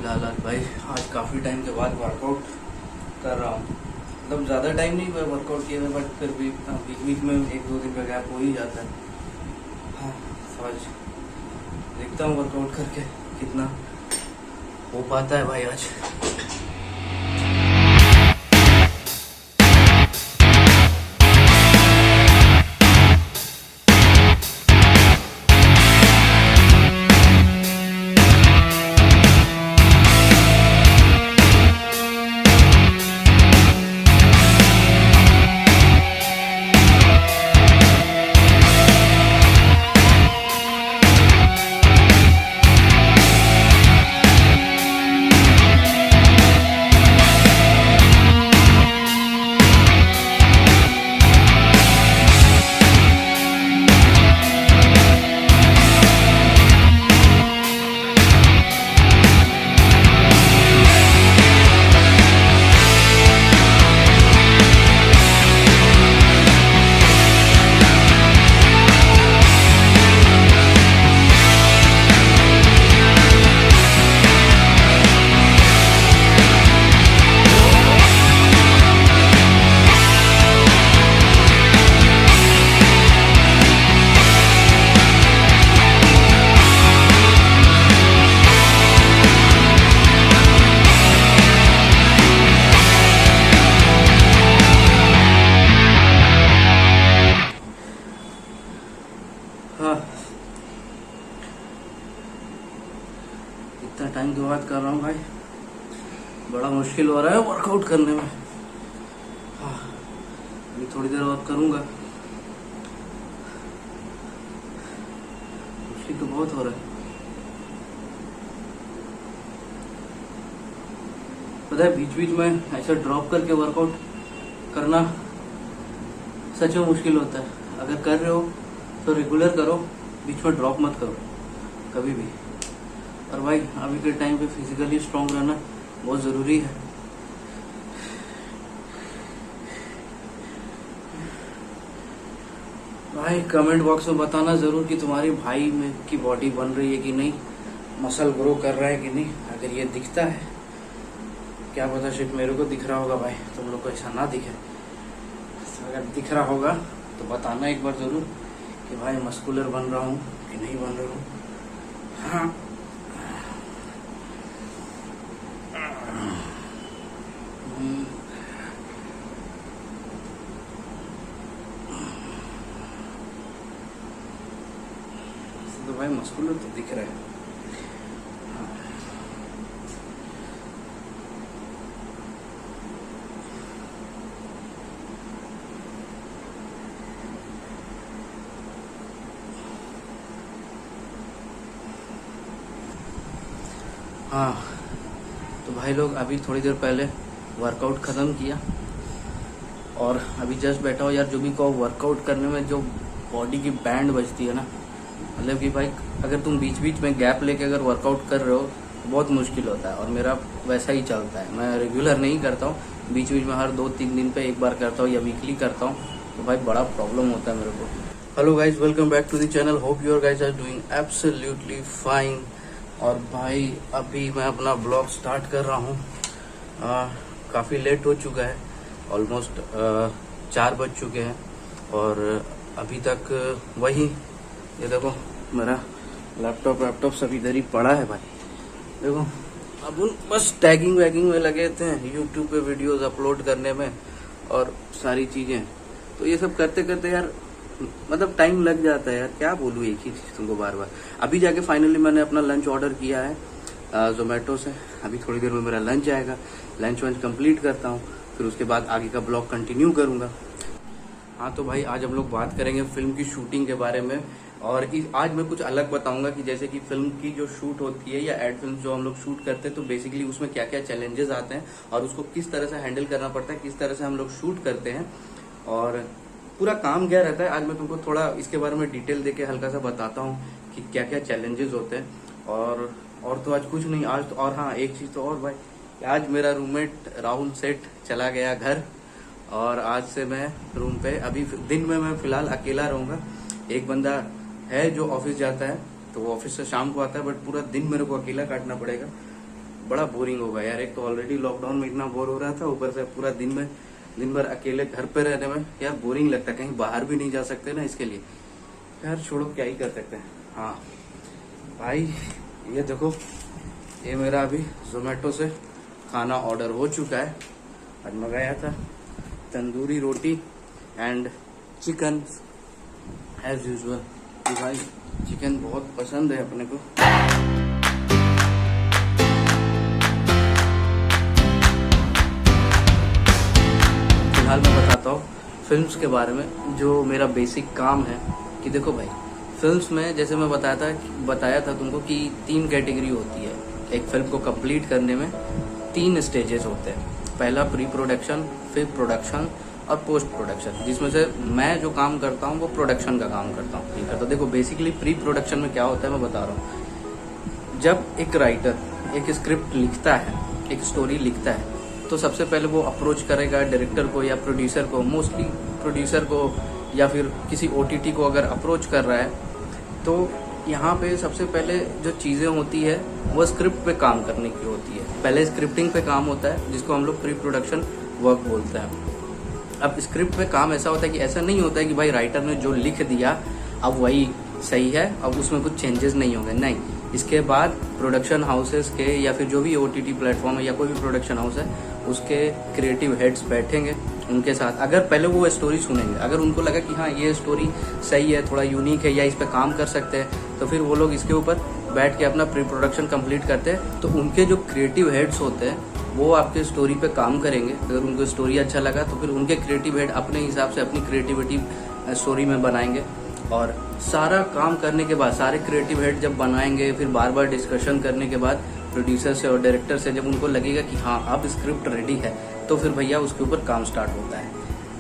फिलहाल आज भाई आज काफ़ी टाइम के बाद वर्कआउट कर रहा हूँ। मतलब ज़्यादा टाइम नहीं हुआ वर्कआउट किए हुए, बट फिर भी बीच बीच में 1-2 दिन का गैप हो ही जाता है। हाँ, तो आज देखता हूँ वर्कआउट करके कितना हो पाता है भाई आज। हाँ, इतना टाइम के बाद कर रहा हूँ भाई, बड़ा मुश्किल हो रहा है वर्कआउट करने में। हाँ, अभी थोड़ी देर और करूँगा। मुश्किल तो बहुत हो रहा है। पता है, बीच बीच में ऐसा ड्रॉप करके वर्कआउट करना सच में मुश्किल होता है। अगर कर रहे हो तो रेगुलर करो, बीच में ड्रॉप मत करो कभी भी। और भाई अभी के टाइम पे फिजिकली स्ट्रांग रहना बहुत ज़रूरी है। भाई कमेंट बॉक्स में बताना ज़रूर कि तुम्हारी भाई में की बॉडी बन रही है कि नहीं, मसल ग्रो कर रहा है कि नहीं। अगर ये दिखता है, क्या पता सिर्फ मेरे को दिख रहा होगा भाई, तुम लोग को ऐसा ना दिखे। तो अगर दिख रहा होगा तो बताना एक बार ज़रूर कि भाई मस्कुलर बन रहा हूँ कि नहीं बन रहा हूँ। हाँ, तो भाई मस्कुलर तो दिख रहा है। हाँ, तो भाई लोग अभी थोड़ी देर पहले वर्कआउट ख़त्म किया और अभी जस्ट बैठा हो। यार जो भी कहो, वर्कआउट करने में जो बॉडी की बैंड बजती है ना, मतलब कि भाई अगर तुम बीच बीच में गैप लेके अगर वर्कआउट कर रहे हो तो बहुत मुश्किल होता है। और मेरा वैसा ही चलता है, मैं रेगुलर नहीं करता हूँ, बीच बीच में हर 2-3 दिन पे एक बार करता हूँ या वीकली करता हूँ, तो भाई बड़ा प्रॉब्लम होता है मेरे को। Hello guys, welcome back to the channel. Hope your guys are doing absolutely fine. और भाई अभी मैं अपना ब्लॉग स्टार्ट कर रहा हूँ। काफ़ी लेट हो चुका है, ऑलमोस्ट 4 बज चुके हैं और अभी तक वही, ये देखो मेरा लैपटॉप सब इधर ही पड़ा है भाई। देखो अब बस टैगिंग वैगिंग में लगे थे, यूट्यूब पे वीडियोस अपलोड करने में और सारी चीज़ें। तो ये सब करते करते यार मतलब टाइम लग जाता है यार, क्या बोलूँ एक ही चीज़ तुमको बार बार। अभी जाके फाइनली मैंने अपना लंच ऑर्डर किया है जोमेटो से। अभी थोड़ी देर में मेरा लंच आएगा, लंच वंच कंप्लीट करता हूँ, फिर उसके बाद आगे का ब्लॉग कंटिन्यू करूँगा। हाँ, तो भाई आज हम लोग बात करेंगे फिल्म की शूटिंग के बारे में। और आज मैं कुछ अलग बताऊंगा कि जैसे कि फिल्म की जो शूट होती है या एड फिल्म जो हम लोग शूट करते हैं, तो बेसिकली उसमें क्या क्या चैलेंजेस आते हैं और उसको किस तरह से हैंडल करना पड़ता है, किस तरह से हम लोग शूट करते हैं और पूरा काम क्या रहता है। आज मैं तुमको थोड़ा इसके बारे में डिटेल देके हल्का सा बताता हूँ कि क्या क्या चैलेंजेस होते हैं। और तो आज कुछ नहीं, आज तो और हाँ एक चीज़ तो और भाई, आज मेरा रूममेट राहुल सेठ चला गया घर और आज से मैं रूम पे, अभी दिन में मैं फिलहाल अकेला रहूँगा। एक बंदा है जो ऑफिस जाता है, तो वो ऑफिस से शाम को आता है, बट पूरा दिन मेरे को अकेला काटना पड़ेगा। बड़ा बोरिंग होगा यार। एक तो ऑलरेडी लॉकडाउन में इतना बोर हो रहा था, ऊपर से पूरा दिन भर अकेले घर पे रहने में यार बोरिंग लगता है। कहीं बाहर भी नहीं जा सकते ना, इसके लिए यार छोड़ो, क्या ही कर सकते हैं। हाँ भाई ये देखो, ये मेरा अभी जोमेटो से खाना ऑर्डर हो चुका है। आज मंगाया था तंदूरी रोटी एंड चिकन एज यूजुअल। भाई चिकन बहुत पसंद है अपने को। फिलहाल मैं बताता हूँ फिल्म्स के बारे में, जो मेरा बेसिक काम है। कि देखो भाई, फिल्म्स में जैसे मैं बताया था तुमको कि 3 कैटेगरी होती है। एक फिल्म को कंप्लीट करने में 3 स्टेजेस होते हैं। पहला प्री प्रोडक्शन, फिर प्रोडक्शन और पोस्ट प्रोडक्शन, जिसमें से मैं जो काम करता हूँ वो प्रोडक्शन का काम करता हूँ। ठीक है, तो देखो बेसिकली प्री प्रोडक्शन में क्या होता है मैं बता रहा हूँ। जब एक राइटर एक स्क्रिप्ट लिखता है, एक स्टोरी लिखता है, तो सबसे पहले वो अप्रोच करेगा डायरेक्टर को या प्रोड्यूसर को। मोस्टली प्रोड्यूसर को या फिर किसी OTT को अगर अप्रोच कर रहा है, तो यहाँ पे सबसे पहले जो चीज़ें होती है वो स्क्रिप्ट पे काम करने की होती है। पहले स्क्रिप्टिंग पे काम होता है, जिसको हम लोग प्री प्रोडक्शन वर्क बोलते हैं। अब स्क्रिप्ट पे काम ऐसा होता है कि ऐसा नहीं होता है कि भाई राइटर ने जो लिख दिया अब वही सही है, अब उसमें कुछ चेंजेस नहीं होंगे। नहीं, इसके बाद प्रोडक्शन हाउसेस के या फिर जो भी OTT प्लेटफॉर्म है या कोई भी प्रोडक्शन हाउस है, उसके क्रिएटिव हेड्स बैठेंगे उनके साथ। अगर पहले वो स्टोरी सुनेंगे, अगर उनको लगा कि हाँ ये स्टोरी सही है, थोड़ा यूनिक है या इस पे काम कर सकते हैं, तो फिर वो लोग इसके ऊपर बैठ के अपना प्री प्रोडक्शन कंप्लीट करते हैं। तो उनके जो क्रिएटिव हेड्स होते हैं वो आपके स्टोरी पे काम करेंगे। अगर उनको स्टोरी अच्छा लगा तो फिर उनके क्रिएटिव हेड अपने हिसाब से अपनी क्रिएटिविटी स्टोरी में बनाएंगे। और सारा काम करने के बाद, सारे क्रिएटिव हेड जब बनाएंगे, फिर बार बार डिस्कशन करने के बाद प्रोड्यूसर से और डायरेक्टर से जब उनको लगेगा कि हाँ अब स्क्रिप्ट रेडी है, तो फिर भैया उसके ऊपर काम स्टार्ट होता है।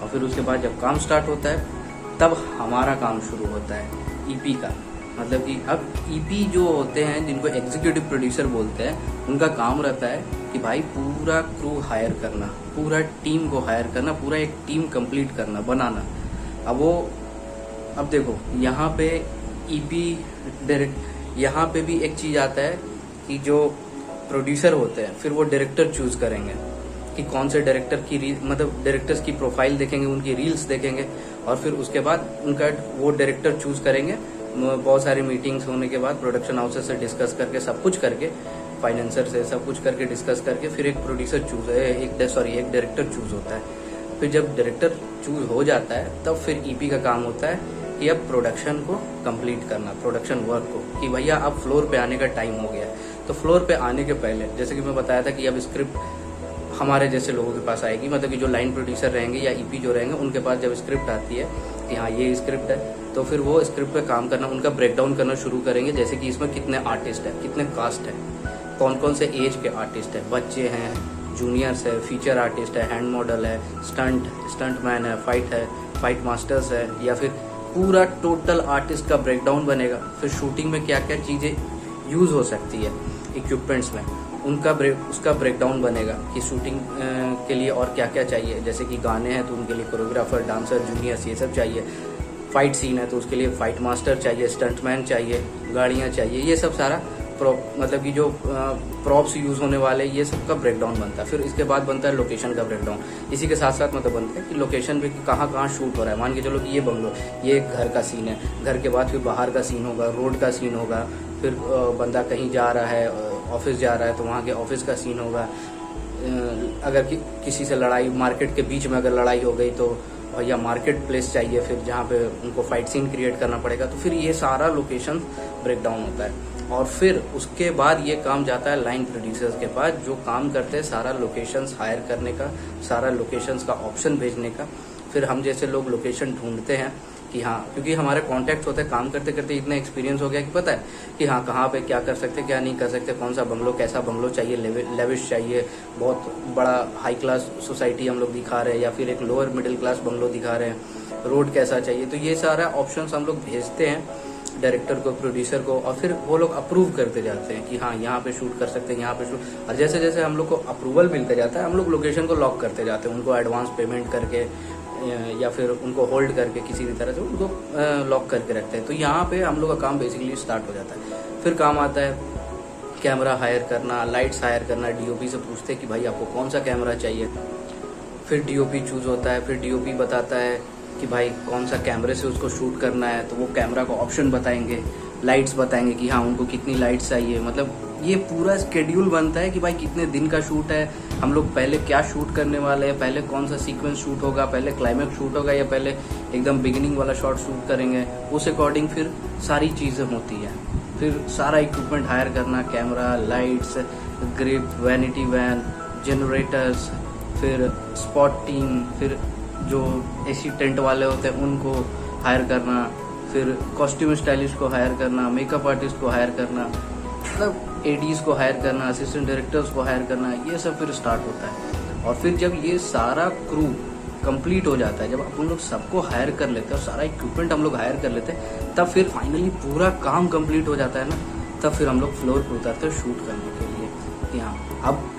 और फिर उसके बाद जब काम स्टार्ट होता है तब हमारा काम शुरू होता है EP का। मतलब कि अब EP जो होते हैं, जिनको एग्जीक्यूटिव प्रोड्यूसर बोलते हैं, उनका काम रहता है कि भाई पूरा क्रू हायर करना, पूरा टीम को हायर करना, पूरा एक टीम कंप्लीट करना, बनाना। अब देखो यहाँ पे EP डायरेक्ट, यहाँ पे भी एक चीज आता है कि जो प्रोड्यूसर होते हैं फिर वो डायरेक्टर चूज करेंगे कि कौन से डायरेक्टर की मतलब डायरेक्टर्स की प्रोफाइल देखेंगे, उनकी रील्स देखेंगे, और फिर उसके बाद उनका वो डायरेक्टर चूज करेंगे। बहुत सारी मीटिंग्स होने के बाद प्रोडक्शन हाउसेस से डिस्कस करके, सब कुछ करके, फाइनेंसर से सब कुछ करके डिस्कस करके, फिर एक एक डायरेक्टर चूज होता है। फिर जब डायरेक्टर चूज हो जाता है तब फिर EP का काम होता है कि अब प्रोडक्शन को कंप्लीट करना, प्रोडक्शन वर्क को, कि भैया अब फ्लोर पे आने का टाइम हो गया। तो फ्लोर पे आने के पहले, जैसे कि मैं बताया था कि अब स्क्रिप्ट हमारे जैसे लोगों के पास आएगी, मतलब कि जो लाइन प्रोड्यूसर रहेंगे या EP जो रहेंगे, उनके पास जब स्क्रिप्ट आती है कि हाँ ये स्क्रिप्ट है, तो फिर वो स्क्रिप्ट पे काम करना, उनका ब्रेकडाउन करना शुरू करेंगे। जैसे कि इसमें कितने आर्टिस्ट है, कितने कास्ट है, कौन कौन से एज के आर्टिस्ट है, बच्चे हैं, जूनियर्स है, फीचर आर्टिस्ट है, हैंड मॉडल है, स्टंटमैन है, फाइट मास्टर्स है, या फिर पूरा टोटल आर्टिस्ट का ब्रेकडाउन बनेगा। फिर शूटिंग में क्या क्या चीज़ें यूज हो सकती है इक्विपमेंट्स में, उसका ब्रेकडाउन बनेगा कि शूटिंग के लिए और क्या क्या चाहिए। जैसे कि गाने हैं तो उनके लिए कोरियोग्राफर, डांसर, जूनियर्स, ये सब चाहिए। फाइट सीन है तो उसके लिए फाइट मास्टर चाहिए, स्टंटमैन चाहिए, गाड़ियाँ चाहिए, ये सब सारा मतलब कि जो प्रॉप्स यूज होने वाले, ये सब का ब्रेकडाउन बनता है। फिर इसके बाद बनता है लोकेशन का ब्रेकडाउन। इसी के साथ साथ मतलब बनता है कि लोकेशन पे कहाँ कहाँ शूट हो रहा है। मान के चलो कि ये बंगलो, ये घर का सीन है, घर के बाद फिर बाहर का सीन होगा, रोड का सीन होगा, फिर बंदा कहीं जा रहा है, ऑफिस जा रहा है तो वहाँ के ऑफिस का सीन होगा। अगर किसी से लड़ाई, मार्केट के बीच में अगर लड़ाई हो गई तो भैया मार्केट प्लेस चाहिए, फिर जहाँ पे उनको फाइट सीन क्रिएट करना पड़ेगा। तो फिर ये सारा लोकेशन ब्रेकडाउन होता है। और फिर उसके बाद ये काम जाता है लाइन प्रोड्यूसर्स के पास, जो काम करते हैं सारा लोकेशंस हायर करने का, सारा लोकेशंस का ऑप्शन भेजने का। फिर हम जैसे लोग लोकेशन ढूंढते हैं कि हाँ, क्योंकि हमारे कॉन्टैक्ट होते हैं, काम करते करते इतना एक्सपीरियंस हो गया कि पता है कि हाँ कहाँ पे क्या कर सकते, क्या नहीं कर सकते, कौन सा बंगलो, कैसा बंगलो चाहिए, लेविश चाहिए, बहुत बड़ा हाई क्लास सोसाइटी हम लोग दिखा रहे हैं, या फिर एक लोअर मिडिल क्लास बंगलो दिखा रहे हैं, रोड कैसा चाहिए। तो ये सारा ऑप्शंस हम लोग भेजते हैं डायरेक्टर को, प्रोड्यूसर को, और फिर वो लोग अप्रूव करते जाते हैं कि हाँ यहाँ पे शूट कर सकते हैं, यहाँ पे शूट। और जैसे जैसे हम लोग को अप्रूवल मिलते जाता है, हम लोग लोकेशन को लॉक करते जाते हैं, उनको एडवांस पेमेंट करके या फिर उनको होल्ड करके किसी भी तरह से उनको लॉक करके रखते हैं। तो यहाँ पे हम लोग का काम बेसिकली स्टार्ट हो जाता है। फिर काम आता है कैमरा हायर करना, लाइट्स हायर करना, डीओपी से पूछते हैं कि भाई आपको कौन सा कैमरा चाहिए, फिर डीओपी चूज होता है, फिर डीओपी बताता है कि भाई कौन सा कैमरे से उसको शूट करना है, तो वो कैमरा का ऑप्शन बताएंगे, लाइट्स बताएंगे कि हाँ उनको कितनी लाइट्स चाहिए। मतलब ये पूरा स्केड्यूल बनता है कि भाई कितने दिन का शूट है, हम लोग पहले क्या शूट करने वाले हैं, पहले कौन सा सीक्वेंस शूट होगा, पहले क्लाइमेक्स शूट होगा या पहले एकदम बिगिनिंग वाला शॉट शूट करेंगे, उस अकॉर्डिंग फिर सारी चीज़ें होती हैं। फिर सारा इक्विपमेंट हायर करना, camera, lights, grip, vanity van, generators, फिर स्पॉट टीम, फिर जो एसी टेंट वाले होते हैं उनको हायर करना, फिर कॉस्ट्यूम स्टाइलिस्ट को हायर करना, मेकअप आर्टिस्ट को हायर करना, मतलब एडीज को हायर करना, असिस्टेंट डायरेक्टर्स को हायर करना, ये सब फिर स्टार्ट होता है। और फिर जब ये सारा क्रू कंप्लीट हो जाता है, जब अपन लोग सबको हायर कर लेते हैं और सारा इक्विपमेंट हम लोग हायर कर लेते हैं, तब फिर फाइनली पूरा काम कंप्लीट हो जाता है ना, तब फिर हम लोग फ्लोर पर उतरते हैं शूट करने के लिए कि हाँ अब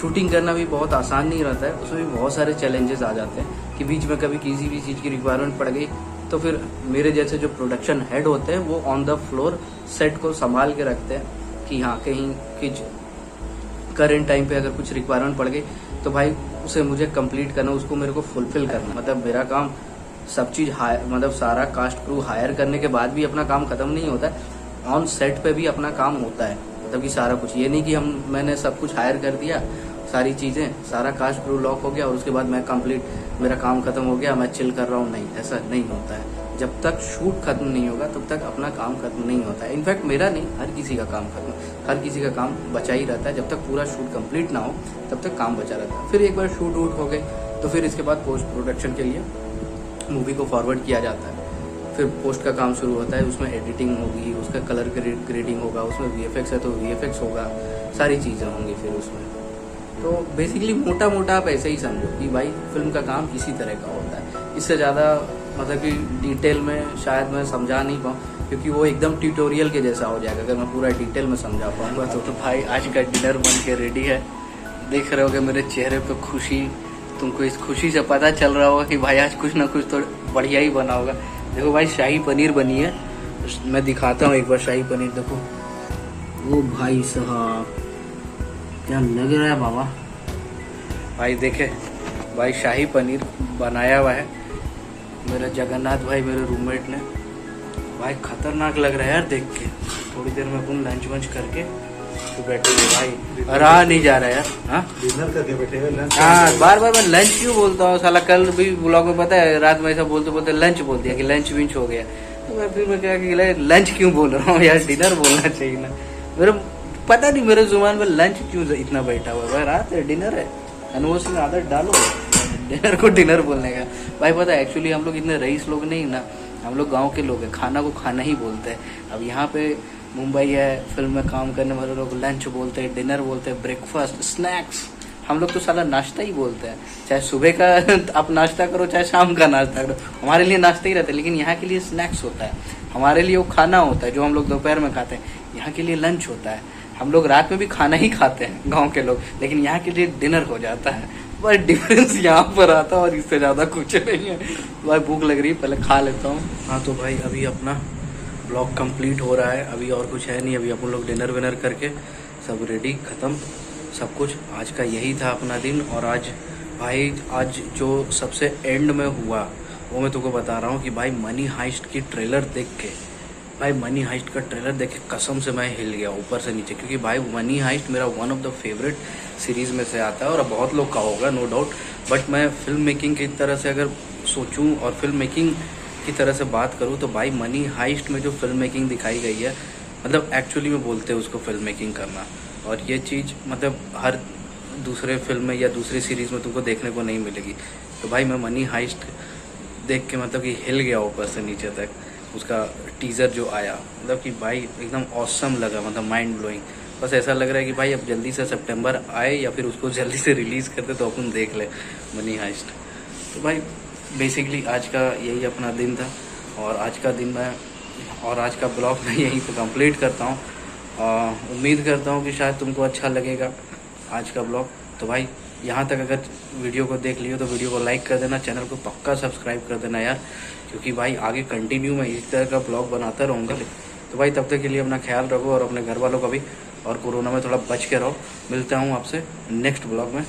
शूटिंग करना भी बहुत आसान नहीं रहता है, उसमें भी बहुत सारे चैलेंजेस आ जाते हैं कि बीच में कभी किसी भी चीज़ की रिक्वायरमेंट पड़ गई तो फिर मेरे जैसे जो प्रोडक्शन हेड होते हैं वो ऑन द फ्लोर सेट को संभाल के रखते हैं कि हाँ कहीं कुछ करेंट टाइम पे अगर कुछ रिक्वायरमेंट पड़ गई तो भाई उसे मुझे कंप्लीट करना, उसको मेरे को फुलफिल करना। मतलब मेरा काम सब चीज़ मतलब सारा कास्ट क्रू हायर करने के बाद भी अपना काम खत्म नहीं होता है, ऑन सेट पे भी अपना काम होता है। मतलब कि सारा कुछ, ये नहीं कि मैंने सब कुछ हायर कर दिया, सारी चीज़ें, सारा कास्ट क्रू लॉक हो गया और उसके बाद मैं कंप्लीट, मेरा काम खत्म हो गया, मैं चिल कर रहा हूँ, नहीं, ऐसा नहीं होता है। जब तक शूट खत्म नहीं होगा तब तक अपना काम खत्म नहीं होता है। इनफैक्ट मेरा नहीं, हर किसी का काम खत्म, हर किसी का काम बचा ही रहता है। जब तक पूरा शूट कंप्लीट ना हो तब तक काम बचा रहता है। फिर एक बार शूट वूट हो गए तो फिर इसके बाद पोस्ट प्रोडक्शन के लिए मूवी को फॉरवर्ड किया जाता है। फिर पोस्ट का काम शुरू होता है, उसमें एडिटिंग होगी, उसका कलर ग्रेडिंग होगा, उसमें वीएफएक्स है तो वीएफएक्स होगा, सारी चीज़ें होंगी फिर उसमें। तो बेसिकली मोटा मोटा आप ऐसे ही समझो कि भाई फिल्म का काम इसी तरह का होता है। इससे ज़्यादा मतलब कि डिटेल में शायद मैं समझा नहीं पाऊँ, क्योंकि वो एकदम ट्यूटोरियल के जैसा हो जाएगा अगर मैं पूरा डिटेल में समझा पाऊँगा। तो भाई आज का डिनर बन के रेडी है, देख रहे होगे मेरे चेहरे पे खुशी, तुमको इस खुशी से पता चल रहा होगा कि भाई आज कुछ ना कुछ तो बढ़िया ही बना होगा। देखो भाई शाही पनीर बनी है, मैं दिखाता हूँ एक बार शाही पनीर। देखो वो भाई साहब क्या लग रहा है बाबा, भाई देखे भाई शाही पनीर बनाया हुआ है मेरा जगन्नाथ भाई, मेरे रूममेट ने। भाई खतरनाक लग रहा है यार देख के। थोड़ी देर में अपन लंच वंच करके तो बैठेंगे भाई, रहा नहीं जा रहा है यार। हाँ डिनर करके बैठेगा लंच। हाँ बार बार मैं लंच क्यों बोलता हूँ साला, कल भी ब्लॉग में पता है रात में ऐसा बोलते बोलते लंच बोल दिया कि लंच विंच हो गया, तो मैं फिर मैं क्या कि लंच क्यों बोल रहा हूँ यार, डिनर बोलना चाहिए ना। मेरे पता नहीं मेरे जुबान में लंच क्यों इतना बैठा हुआ है, भाई रात है डिनर है, अनुभव में आदत डालो डिनर को डिनर बोलने का। भाई पता है एक्चुअली हम लोग इतने रईस लोग नहीं ना, हम लोग गांव के लोग हैं, खाना को खाना ही बोलते हैं। अब यहाँ पे मुंबई है, फिल्म में काम करने वाले लोग लंच बोलते हैं, डिनर बोलते हैं, ब्रेकफास्ट, स्नैक्स, हम लोग तो साला नाश्ता ही बोलते हैं। चाहे सुबह का आप नाश्ता करो चाहे शाम का नाश्ता करो, हमारे लिए नाश्ता ही रहता है, लेकिन यहाँ के लिए स्नैक्स होता है, हमारे लिए वो खाना होता है जो हम लोग दोपहर में खाते हैं, यहाँ के लिए लंच होता है। हम लोग रात में भी खाना ही खाते हैं गांव के लोग, लेकिन यहाँ के लिए डिनर हो जाता है। बस डिफरेंस यहाँ पर आता है और इससे ज़्यादा कुछ नहीं है। भाई भूख लग रही है, पहले खा लेता हूँ। हाँ तो भाई अभी अपना ब्लॉग कंप्लीट हो रहा है, अभी और कुछ है नहीं, अभी अपन लोग डिनर विनर करके सब रेडी, ख़त्म सब कुछ। आज का यही था अपना दिन। और आज भाई आज जो सबसे एंड में हुआ वो मैं तुमको बता रहा हूँ कि भाई मनी हाइस्ट की ट्रेलर देख के, भाई मनी हाइस्ट का ट्रेलर देख के कसम से मैं हिल गया ऊपर से नीचे, क्योंकि भाई मनी हाइस्ट मेरा one of the favourite series में से आता है और बहुत लोग का होगा नो डाउट। बट मैं फिल्म मेकिंग की तरह से अगर सोचूं और फिल्म मेकिंग की तरह से बात करूं तो भाई मनी हाइस्ट में जो फिल्म मेकिंग दिखाई गई है, मतलब एक्चुअली में बोलते हैं उसको फिल्म मेकिंग करना, और ये चीज़ मतलब हर दूसरे फिल्म में या दूसरी सीरीज़ में तुमको देखने को नहीं मिलेगी। तो भाई मैं मनी हाइस्ट देख के मतलब कि हिल गया ऊपर से नीचे तक। उसका टीज़र जो आया मतलब कि भाई एकदम ऑसम लगा, मतलब माइंड ब्लोइंग। बस ऐसा लग रहा है कि भाई अब जल्दी से सितंबर आए या फिर उसको जल्दी से रिलीज़ करते तो अपन देख ले मनी हाइस्ट। तो भाई बेसिकली आज का यही अपना दिन था और आज का दिन मैं और आज का ब्लॉग मैं यहीं पे कंप्लीट करता हूँ। उम्मीद करता हूँ कि शायद तुमको अच्छा लगेगा आज का ब्लॉग। तो भाई यहाँ तक अगर वीडियो को देख लियो तो वीडियो को लाइक कर देना, चैनल को पक्का सब्सक्राइब कर देना यार, क्योंकि भाई आगे कंटिन्यू मैं इस तरह का ब्लॉग बनाता रहूँगा। तो भाई तब तक के लिए अपना ख्याल रखो और अपने घर वालों का भी और कोरोना में थोड़ा बच के रहो। मिलता हूँ आपसे नेक्स्ट ब्लॉग में।